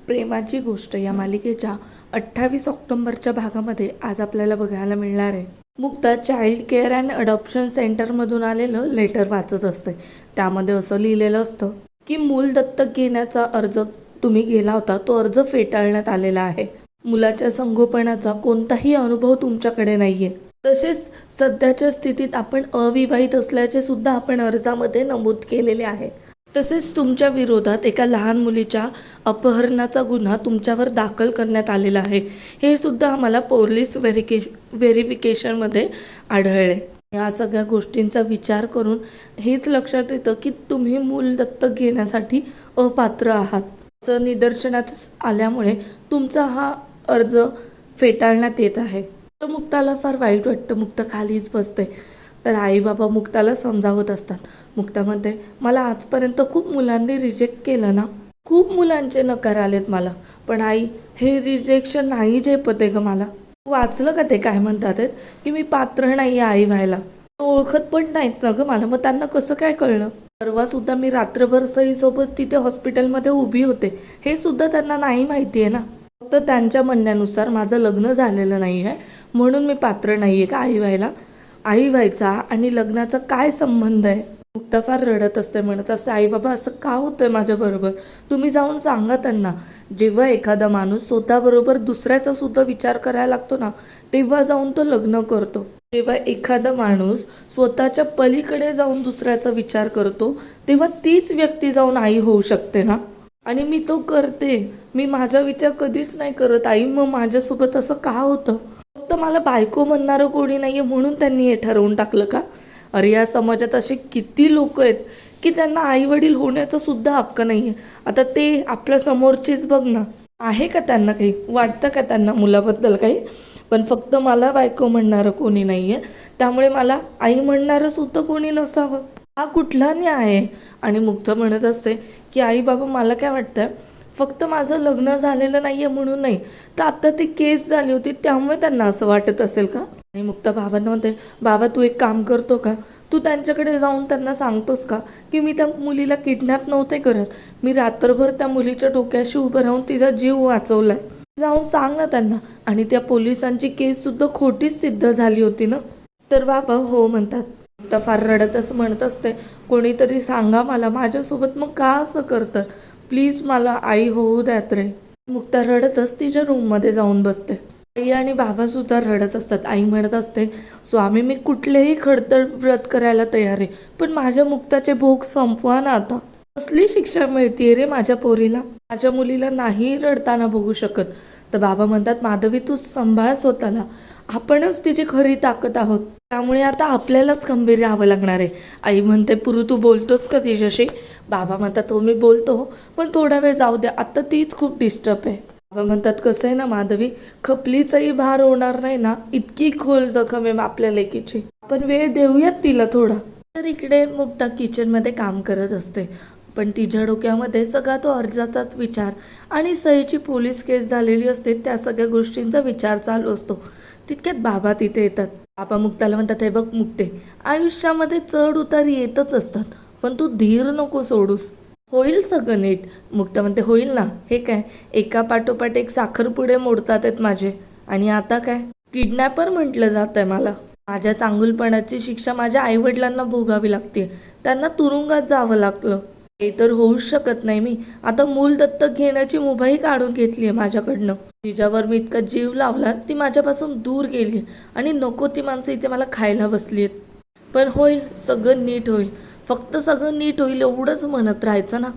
प्रेमाची गोष्ट या मालिकेच्या 28 ऑक्टोबरच्या भागामध्ये आज आपल्याला बघायला मिळणार आहे. Mukta child care and adoption सेंटरमधून आलेलं लेटर वाचत असते. त्यामध्ये असं लिहिलेलं असतं की मूल दत्तक घेण्याचा अर्ज तुम्ही गेला होता, तो अर्ज फेटाळण्यात आलेला आहे. मुलाच्या संगोपनाचा कोणताही अनुभव तुमच्याकडे नाहीये. तसेच सध्याच्या स्थितीत आपण अविवाहित असल्याचे सुद्धा आपण अर्जामध्ये नमूद केलेले आहे. तसेच तुमच्या विरोधात एका लहान मुलीच्या अपहरणाचा गुन्हा तुमच्यावर दाखल करण्यात आलेला आहे. हे सुद्धा आम्हाला पोलीस व्हेरिफिकेशनमध्ये आढळले. या सगळ्या गोष्टींचा विचार करून हेच लक्षात येतं की तुम्ही मूल दत्तक घेण्यासाठी अपात्र आहात असं निदर्शनात आल्यामुळे तुमचा हा अर्ज फेटाळण्यात येत आहे. तर मुक्ताला फार वाईट वाटतं. मुक्ता खालीच बसते. तर आई बाबा मुक्ताला समजावत असतात. मुक्ता म्हणते, मला आजपर्यंत खूप मुलांनी रिजेक्ट केलं ना, खूप मुलांचे नकार आलेत मला, पण आई हे रिजेक्शन नाही झेपते ग मला. वाचलं का ते काय म्हणतात की मी पात्र नाही आई व्हायला, ओळखत पण नाहीत ना ग मला, मग त्यांना कसं काय कळलं. परवा सुद्धा मी रात्रभर सईसोबत तिथे हॉस्पिटलमध्ये उभी होते, हे सुद्धा त्यांना नाही माहिती आहे ना. फक्त त्यांच्या म्हणण्यानुसार माझं लग्न झालेलं नाही आहे म्हणून मी पात्र नाही आहे का आई व्हायला. आई व्हायचा आणि लग्नाचा काय संबंध आहे. मुक्ता फार रडत असते, म्हणत असते, आई बाबा असं का होतंय माझ्याबरोबर, तुम्ही जाऊन सांगा त्यांना. जेव्हा एखादा माणूस स्वतःबरोबर दुसऱ्याचा सुद्धा विचार करायला लागतो ना, तेव्हा जाऊन तो लग्न करतो. जेव्हा एखादा माणूस स्वतःच्या पलीकडे जाऊन दुसऱ्याचा विचार करतो, तेव्हा तीच व्यक्ती जाऊन आई होऊ शकते ना. आणि मी तो करते, मी माझा विचार कधीच नाही करत आई, मग माझ्यासोबत असं का होतं. फक्त मला बायको म्हणणारं कोणी नाहीये म्हणून त्यांनी हे ठरवून टाकलं का. अरे या समाजात असे किती लोक आहेत की त्यांना आई वडील होण्याचा सुद्धा हक्क नाहीये. आता ते आपल्या समोरचेच बघ ना, आहे का त्यांना काही वाटतं का त्यांना मुलाबद्दल काही. पण फक्त मला बायको म्हणणारं कोणी नाहीये, त्यामुळे मला आई म्हणणारं सुद्धा कोणी नसावं, हा कुठला न्याय आहे. आणि मुक्ता म्हणत असते की आई बाबा मला काय वाटतंय, फक्त माझं लग्न झालेलं नाहीये म्हणून नाही, तर आता ती केस झाली होती त्यामुळे त्यांना असं वाटत असेल का. आणि मुक्ता बाबांना म्हणते, बाबा तू एक काम करतो का, तू त्यांच्याकडे जाऊन त्यांना सांगतोस का की मी त्या मुलीला किडनॅप नव्हते करत, मी रात्रभर त्या मुलीच्या डोक्याशी उभं राहून तिचा जीव वाचवलाय. जाऊन सांग ना त्यांना. आणि त्या पोलिसांची केस सुद्धा खोटीच सिद्ध झाली होती ना. तर बाबा हो म्हणतात. मुक्ता फार रडत असं म्हणत असते, कोणीतरी सांगा मला, माझ्यासोबत मग का असं करतं, प्लीज मला आई होऊ द्यात रे. मुक्ता रडतच तिच्या रूममध्ये जाऊन बसते. आई आणि बाबा सुद्धा रडत असतात. आई म्हणत असते, स्वामी मी कुठलेही खडतर व्रत करायला तयार आहे, पण माझ्या मुक्ताचे भोग संपवा ना आता. कसली शिक्षा मिळतीये रे माझ्या पोरीला, माझ्या मुलीला नाही रडताना बघू शकत. तर बाबा म्हणतात, माधवी तू सांभाळ स्वतःला, आपणच तिची खरी ताकद आहोत, त्यामुळे आता आपल्यालाच खंबीर राहावं लागणार आहे. आई म्हणते, पुरू तू बोलतोस का तिच्याशी. बाबा म्हणतात, हो मी बोलतो, पण थोडा वेळ जाऊ द्या, आता तीच खूप डिस्टर्ब आहे. बाबा म्हणतात, कसं आहे ना माधवी, खपलीचाही भार होणार नाही ना, इतकी खोल जखम आहे आपल्या लेकीची, आपण वेळ देऊयात तिला थोडा. तर इकडे मुक्ता किचनमध्ये काम करत असते, पण तिच्या डोक्यामध्ये सगळा तो अर्जाचाच विचार आणि सईची पोलीस केस झालेली असते त्या सगळ्या गोष्टींचा विचार चालू असतो. तितक्यात बाबा तिथे येतात. बाबा मुक्ताला म्हणतात, हे बघ मुक्ते, आयुष्यामध्ये चढ उतार येतच असतात, पण तू धीर नको सोडूस, होईल सगळं नीट. मुक्ता म्हणते, होईल ना, हे काय एका पाठोपाठ एक साखरपुडे मोडतात आहेत माझे, आणि आता काय किडनॅपर म्हटलं जात आहे मला. माझ्या चांगुलपणाची शिक्षा माझ्या आईवडिलांना भोगावी लागते, त्यांना तुरुंगात जावं लागलं. हे तर होऊच शकत नाही. मी आता मूल दत्तक घेण्याची मुभाही काढून घेतली आहे माझ्याकडनं. तिच्यावर मी इतका जीव लावला, ती माझ्यापासून दूर गेली आणि नको ती माणसं इथे मला खायला बसली आहेत. पण होईल, सगळं नीट होईल, फक्त सगळं नीट होईल एवढंच म्हणत राहायचं ना.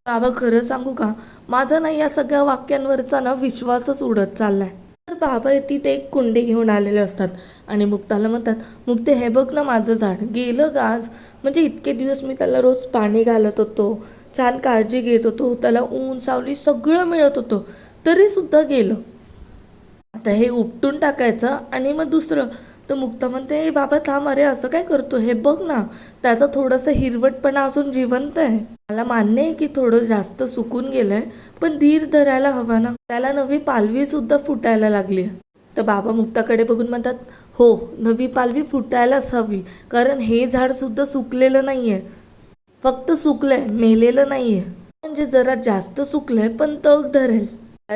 बाबा खरं सांगू का, माझा ना या सगळ्या वाक्यांवरचा ना विश्वासच उडत चाललाय. तर बाबा तिथे एक कुंडी घेऊन आलेले असतात आणि मुक्ताला म्हणतात, मुक्ते हे बघ ना माझं झाड गेलं का आज, म्हणजे इतके दिवस मी त्याला रोज पाणी घालत होतो, छान काळजी घेत होतो, त्याला ऊन सावली सगळं मिळत होतं, तरी सुद्धा गेलं. आता हे उपटून टाकायचं आणि मग दुसरं. तर मुक्ता म्हणते, बाबा थांब, अरे असं काय करतो, हे बघ ना त्याचा थोडासा हिरवटपणा अजून जिवंत आहे. मला मान्य आहे की थोडं जास्त सुकून गेलंय, पण धीर धरायला हवा ना, त्याला नवी पालवी सुद्धा फुटायला लागली. तर बाबा मुक्ताकडे बघून म्हणतात, हो नवी पालवी फुटायलाच हवी, कारण हे झाड सुद्धा सुकलेलं नाहीये, फक्त सुकलंय, मेलेलं नाहीये. म्हणजे जरा जास्त सुकलंय पण तग धरेल,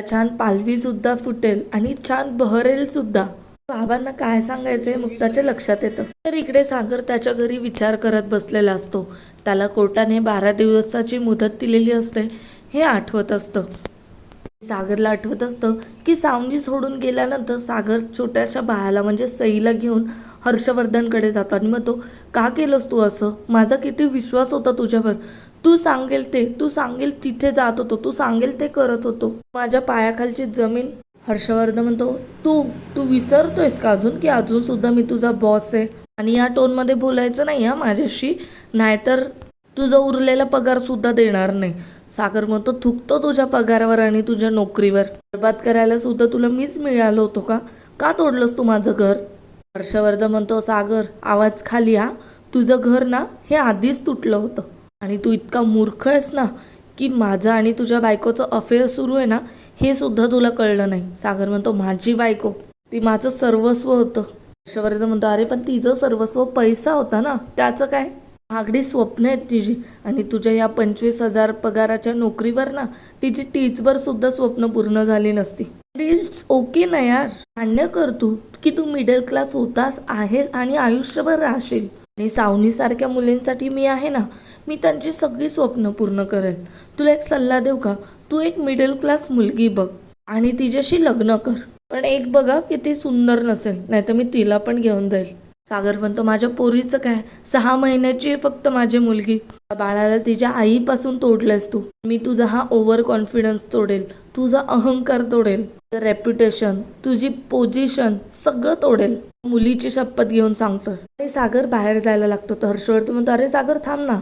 छान पालवी सुद्धा फुटेल आणि छान बहरेल सुद्धा. बाबांना काय सांगायचंय मुक्ताच्या लक्षात येतं. तर इकडे सागर त्याच्या घरी विचार करत बसलेला असतो. त्याला कोर्टाने 12 दिवसाची मुदत दिलेली असते हे आठवत असतं. सागरला आठवत असतं की सावनी सोडून गेल्यानंतर सागर छोट्याशा बाळाला म्हणजे सईला घेऊन हर्षवर्धनकडे जातो आणि मग तो, का केलंस तू असं? माझा किती विश्वास होता तुझ्यावर. तू सांगेल तिथे जात होतो, तू सांगेल ते करत होतो. माझ्या पायाखालची जमीन. हर्षवर्धन म्हणतो, तू तू विसरतोयस का अजून की अजून सुद्धा मी तुझा बॉस आहे? आणि या टोनमध्ये बोलायचं नाही हा माझ्याशी, नाहीतर तुझा उरलेला पगार सुद्धा देणार नाही. सागर म्हणतो, थुकतो तुझ्या पगारावर आणि तुझ्या नोकरीवर. बरबाद करायला सुद्धा तुला मीच मिळालो होतो का? का तोडलंस तू माझं घर? हर्षवर्धन म्हणतो, सागर आवाज खाली हा. तुझं घर ना हे आधीच तुटलं होतं आणि तू इतका मूर्ख आहेस ना की माझं आणि तुझ्या बायकोचं अफेअर सुरू आहे ना हे सुद्धा तुला कळलं नाही. सागर म्हणतो, माझी बायको ती माझं सर्वस्व होतं. हर्षवर्धन म्हणतो, अरे पण तिचं सर्वस्व पैसा होता ना, त्याचं काय? महागडी स्वप्न आहेत तिची आणि तुझ्या या 25,000 पगाराच्या नोकरीवर ना तिची टीचभर सुद्धा स्वप्न पूर्ण झाली नसती. इट्स ओके ना यार, मान्य कर तू की तू मिडल क्लास होतास आहेस आणि आयुष्यभर राहशील. आणि सावनीसारख्या मुलींसाठी मी आहे ना, मी त्यांची सगळी स्वप्न पूर्ण करेल. तुला एक सल्ला देऊ का? तू एक मिडल क्लास मुलगी बघ आणि तिच्याशी लग्न कर. पण एक बघा किती सुंदर नसेल, नाहीतर मी तिला पण घेऊन जाईल. सागर म्हणतो, माझ्या पोरीचं काय? 6 महिन्याची आहे फक्त माझी मुलगी. बाळाला तिच्या आईपासून तोडलंयस तू. मी तुझा हा ओव्हर कॉन्फिडन्स तोडेल, तुझा अहंकार तोडेल, रेप्युटेशन, तुझी पोझिशन सगळं तोडेल. मुलीची शपथ घेऊन सांगतोय. आणि सागर बाहेर जायला लागतो. तर हर्षवर्धन म्हणतो, अरे सागर थांब ना,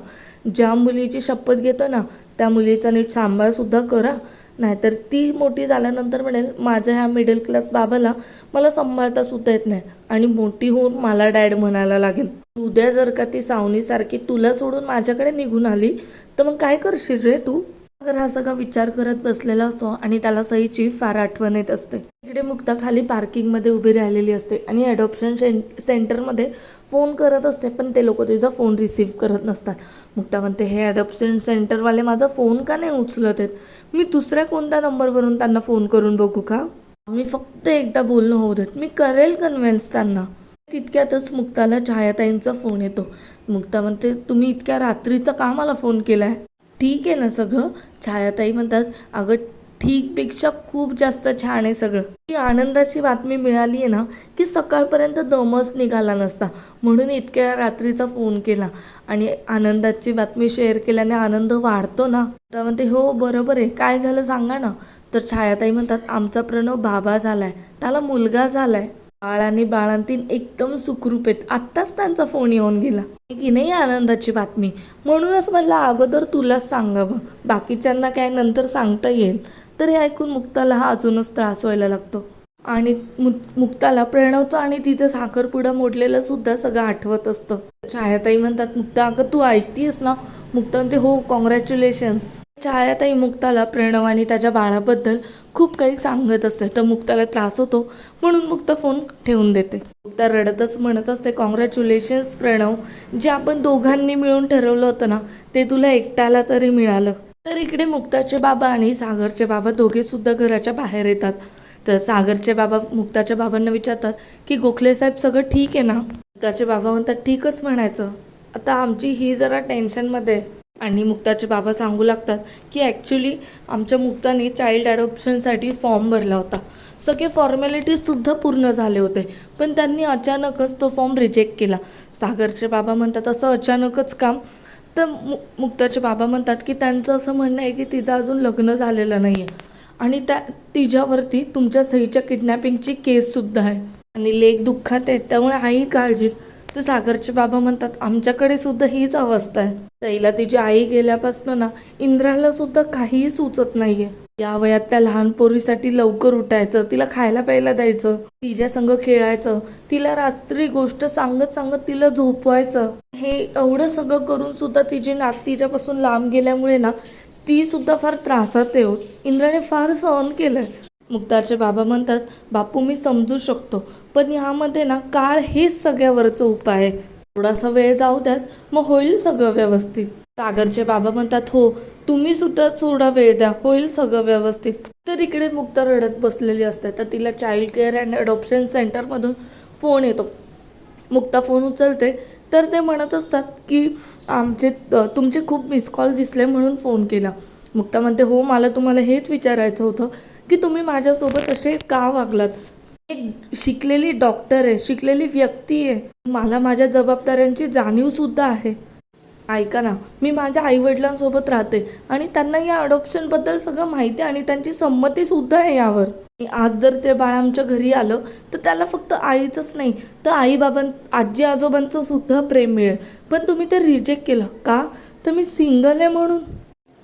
ज्या मुलीची शपथ घेतो ना त्या मुलीचा नीट सांभाळ सुद्धा करा, नाहीतर ती मोठी झाल्यानंतर म्हणेल माझ्या ह्या मिडल क्लास बाबाला मला सांभाळता सुद्धा येत नाही आणि मोठी होऊन मला डॅड म्हणायला लागेल. उद्या जर का ती सावनीसारखी तुला सोडून माझ्याकडे निघून आली तर मग काय करशील रे तू? अगर हा सगळा विचार करत बसलेला असतो आणि त्याला सईची फार आठवण येत असते. इकडे मुक्ता खाली पार्किंगमध्ये उभी राहिलेली असते आणि अडॉप्शन सेंटरमध्ये फोन करत असते, पण ते लोक तिचा फोन रिसीव्ह करत नसतात. मुक्ता म्हणते, हे अडॉप्शन सेंटरवाले माझा फोन का नाही उचलत आहेत? मी दुसऱ्या कोणत्या नंबरवरून त्यांना फोन करून बघू का? मी फक्त एकदा बोलणं होऊ देत, मी करेल कन्व्हिन्स त्यांना. तितक्यातच मुक्ताला छायाताईंचा फोन येतो. मुक्ता म्हणते, तुम्ही इतक्या रात्रीचा का मला फोन केलाय? ठीक आहे ना सगळं? छायाताई म्हणतात, अगं ठीकपेक्षा खूप जास्त छान आहे सगळं. ही आनंदाची बातमी मिळाली आहे ना की सकाळपर्यंत दमच निघाला नसता, म्हणून इतक्या रात्रीचा फोन केला. आणि आनंदाची बातमी शेअर केल्याने आनंद वाढतो ना. तर म्हणते, हो बरोबर आहे, काय झालं सांगा ना. तर छायाताई म्हणतात, आमचा प्रणव बाबा झालाय, त्याला मुलगा झालाय. बाळ आणि बाळंतीण एकदम सुखरूप आहेत. आत्ताच त्यांचा फोन येऊन गेला की नाही आनंदाची बातमी, म्हणूनच म्हणलं अगोदर तुलाच सांगावं, बाकीच्यांना काय नंतर सांगता येईल. तर हे ऐकून मुक्ताला हा अजूनच त्रास व्हायला लागतो आणि मुक्ताला प्रणवचं आणि तिचं साखरपुडा मोडलेलं सुद्धा सगळं आठवत असतं. छायाताई म्हणतात, मुक्ता अगं तू ऐकतीयस ना? मुक्ता म्हणते, हो कॉंग्रॅच्युलेशन्स. छायाताई मुक्ताला प्रणव आणि त्याच्या बाळाबद्दल खूप काही सांगत असते. तर मुक्ताला त्रास होतो म्हणून मुक्ता फोन ठेवून देते. मुक्ता रडतच म्हणत असते, कॉंग्रॅच्युलेशन्स प्रणव, जे आपण दोघांनी मिळून ठरवलं होतं ना ते तुला एकट्याला तरी मिळालं. तर इकडे मुक्ताचे बाबा आणि सागरचे बाबा दोघे सुद्धा घराच्या बाहेर येतात. तर सागरचे बाबा मुक्ताच्या बाबांना विचारतात की गोखले साहेब सगळं ठीक आहे ना? मुक्ताचे बाबा म्हणतात, ठीकच म्हणायचं, आता आमची ही जरा टेन्शनमध्ये आहे. आणि मुक्ताचे बाबा सांगू लागतात की ॲक्च्युली आमच्या मुक्ताने चाइल्ड ॲडॉप्शनसाठी फॉर्म भरला होता, सगळे फॉर्मॅलिटीजसुद्धा पूर्ण झाले होते, पण त्यांनी अचानकच तो फॉर्म रिजेक्ट केला. सागरचे बाबा म्हणतात, असं अचानकच काम? तर मुक्ताचे बाबा म्हणतात की त्यांचं असं म्हणणं आहे की तिचं अजून लग्न झालेलं नाही आहे आणि तिच्यावरती तुमच्या सईच्या किडनॅपिंगची केससुद्धा आहे आणि लेक दुःखात आहे, त्यामुळे आई काळजीत. तर सागरचे बाबा म्हणतात, आमच्याकडे सुद्धा हीच अवस्था आहे. सईला तिची आई गेल्यापासून ना इंद्राला सुद्धा काहीही सुचत नाहीये. या वयात त्या लहान पोरीसाठी लवकर उठायचं, तिला खायला प्यायला द्यायचं, तिच्या संग खेळायचं, तिला रात्री गोष्ट सांगत सांगत तिला झोपवायचं, हे एवढं सगळं करून सुद्धा तिची नात तिच्यापासून लांब गेल्यामुळे ना ती सुद्धा फार त्रासात आहे. इंद्राने फार सहन केलंय. मुक्ताचे बाबा म्हणतात, बापू मी समजू शकतो, पण ह्यामध्ये ना काळ हेच सगळ्यावरचं उपाय आहे. थोडासा वेळ जाऊ द्यात, मग होईल सगळं व्यवस्थित. सागरचे बाबा म्हणतात हो, तुम्ही सुद्धा थोडा वेळ द्या, होईल सगळं व्यवस्थित. तर इकडे मुक्ता रडत बसलेली असते, तर तिला चाइल्ड केअर अँड अडॉप्शन सेंटरमधून फोन येतो. मुक्ता फोन उचलते, तर ते म्हणत असतात की तुमचे खूप मिस कॉल दिसले म्हणून फोन केला. मुक्ता म्हणते हो, मला तुम्हाला हेच विचारायचं होतं की तुम्ही माझ्यासोबत असे का वागलात. एक शिकलेली डॉक्टर आहे, शिकलेली व्यक्ती आहे, मला माझ्या जबाबदाऱ्यांची जाणीवसुद्धा आहे. ऐका ना, मी माझ्या आईवडिलांसोबत राहते आणि त्यांना या अडॉप्शनबद्दल सगळं माहिती आहे आणि त्यांची संमतीसुद्धा आहे यावर. आणि आज जर ते बाळ आमच्या घरी आलं तर त्याला फक्त आईचंच नाही तर आजी आजोबांचं सुद्धा प्रेम मिळेल. पण तुम्ही ते रिजेक्ट केलं का? तर मी सिंगल आहे म्हणून.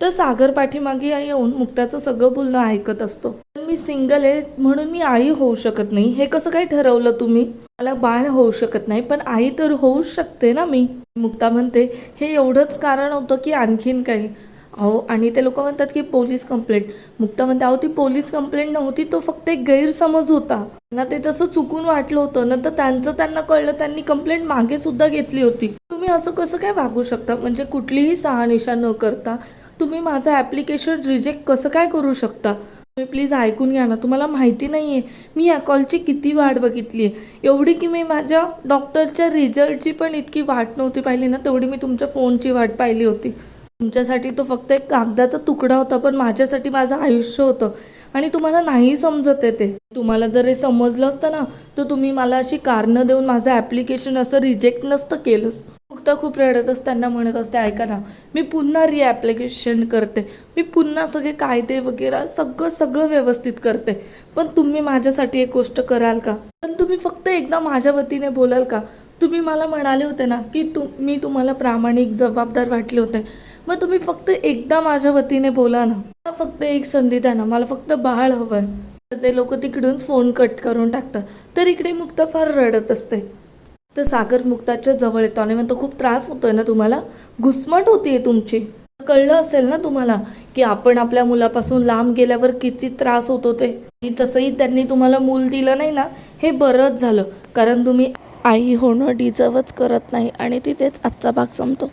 तर सागर पाठीमागे येऊन मुक्ताचं सगळं बोलणं ऐकत असतो. पण मी सिंगल आहे म्हणून मी आई होऊ शकत नाही, हे कसं काय ठरवलं तुम्ही? मला बाळ होऊ शकत नाही पण आई तर होऊच शकते ना मी. मुक्ता म्हणते हे एवढंच कारण होतं की आणखीन काही? अहो, आणि ते लोक म्हणतात की पोलीस कंप्लेंट. मुक्ता म्हणते अहो, ती पोलीस कंप्लेंट नव्हती, तो फक्त एक गैरसमज होता ना, ते तसं चुकून वाटलं होतं. नंतर त्यांना कळलं, त्यांनी कंप्लेंट मागे सुद्धा घेतली होती. तुम्ही असं कसं काय वागू शकता? म्हणजे कुठलीही शहानिशा न करता तुम्ही माझं ॲप्लिकेशन रिजेक्ट कसं काय करू शकता? तुम्ही प्लीज ऐकून घ्या ना, तुम्हाला माहिती नाही आहे मी या कॉलची किती वाट बघितली आहे. एवढी की मी माझ्या डॉक्टरच्या रिझल्टची पण इतकी वाट नव्हती पाहिली ना, तेवढी मी तुमच्या फोनची वाट पाहिली होती. तुमच्यासाठी तो फक्त एक कागदाचा तुकडा होता, पण माझ्यासाठी माझं आयुष्य होतं. आणि तुम्हाला नाही समजत आहे ते. तुम्हाला जर हे समजलं असतं ना, तर तुम्ही मला अशी कारणं देऊन माझं ॲप्लिकेशन असं रिजेक्ट नसतं केलंच. मुक्ता खूप रडत असताना म्हणत असते ऐका ना, मी पुन्हा ॲप्लिकेशन करते, मी पुन्हा सगळे कायदे वगैरे सगळं व्यवस्थित करते. पण तुम्ही माझ्यासाठी एक गोष्ट कराल का? पण तुम्ही फक्त एकदा माझ्या वतीने बोलाल का? तुम्ही मला म्हणाले होते ना की मी तुम्हाला प्रामाणिक जबाबदार वाटले होते, मग तुम्ही फक्त एकदा माझ्या वतीने बोला ना. मला फक्त एक संधी द्या ना, मला फक्त बाळ हवंय. तर ते लोक तिकडून फोन कट करून टाकतात. तर इकडे मुक्ता फार रडत असते. तर सागर मुक्ताच्या जवळ येतो आणि म्हणतो खूप त्रास होतोय ना तुम्हाला, घुसमट होतीये तुमची. कळलं असेल ना तुम्हाला की आपण आपल्या मुलापासून लांब गेल्यावर किती त्रास होतो ते. आणि तसंही त्यांनी तुम्हाला मूल दिलं नाही ना, हे बरंच झालं, कारण तुम्ही आई होणं डिझर्वच करत नाही. आणि तिथेच आजचा भाग संपतो.